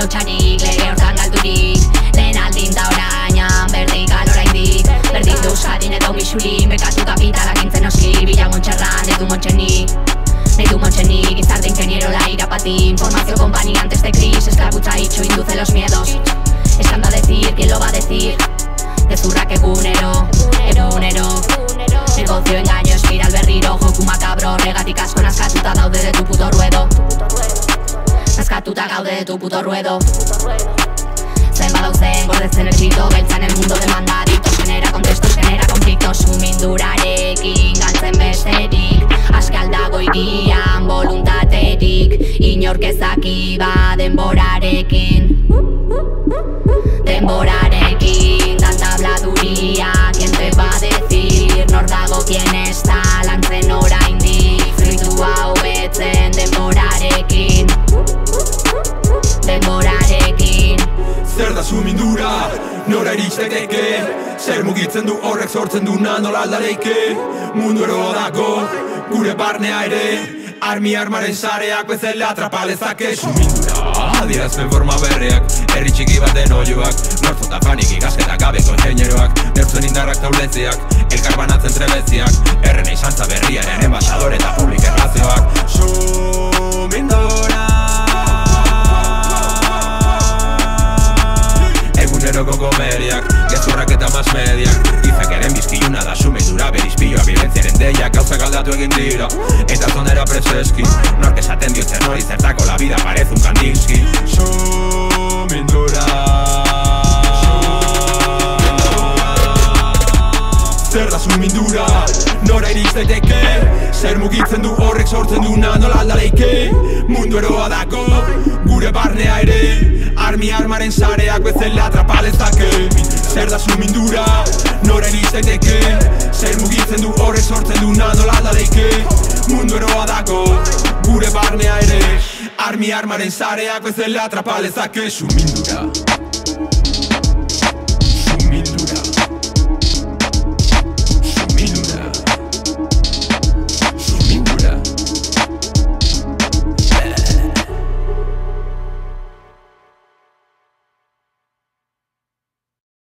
lotxarik, lege hortan galdurik. Lehen aldin da orainan, vertikal oraindik. Berdin duzkatin edo mixulin, bekatu kapitalak intzen oski. Bila montxerran, edu montxenik. Neitu montxenik, gizarte ingeniero la irapati. Informazio kompani antes de cris, esclavutza itxo induce los miedos. Escanda decir, ¿quién lo va a decir? Gezurrak egunero, egunero. Negocio, engaño, espiral berriro, joku makabro. Regatik asko naskatuta daude de tu puto ruedo. Naskatuta gaude de tu puto ruedo. Zen badauzen, gordetzen etxito, beltzan el mundo demanda adictos. Genera contextos, genera conflictos. Sumindurarekin, galtzen besterik. Aske aldago irian, voluntaterik. Inork ezaki ba denborarekin. Denborarekin, tanta habladuría. ¿Quién te va a decir? Nor dago quien está lantzen oraindik. Fritu hau betzen denborarekin. Denborarekin. Zer da sumindura, nora iritzekeke. Zer mugitzen du horrek sortzen du nola aldareike. Mundu eroa dago, gure barnea ere. Armaren sareak bezala atrapalezake sumindura. Adierazpen forma berriak, herri txiki baten oioak. Nortzota fanik ikasketak gabeko ingenieroak. Nertzen indarrak tauletzeak, elkar banatzen trebeziak. Erren izantza berriaren enbasadore eta publik erlazioak. Sumindura. Eguneroko komeriak, gezurrak eta masmediak. Gizakeren bizkiluna da sumindura, berizpioa bilentziaren deiak. Gauzak aldatu egin dira, eta zonera prezeski. Nork esaten diotzen hori zertako la vida parece un Kandinsky. Sumindura. Zer da sumindura, nora iriz daiteke. Zer mugitzen du horrek sortzen du nola aldareike. Mundu eroa dago, gure barnea ere. Armaren sareak bezala atrapalezake. Zer da sumindura, nora iriz daiteke. Zer mugitzen du horrek sortzen du nola aldareike. Mundu eroa dago, gure barnea ere. Armaren sareak bezala atrapalezake sumindura.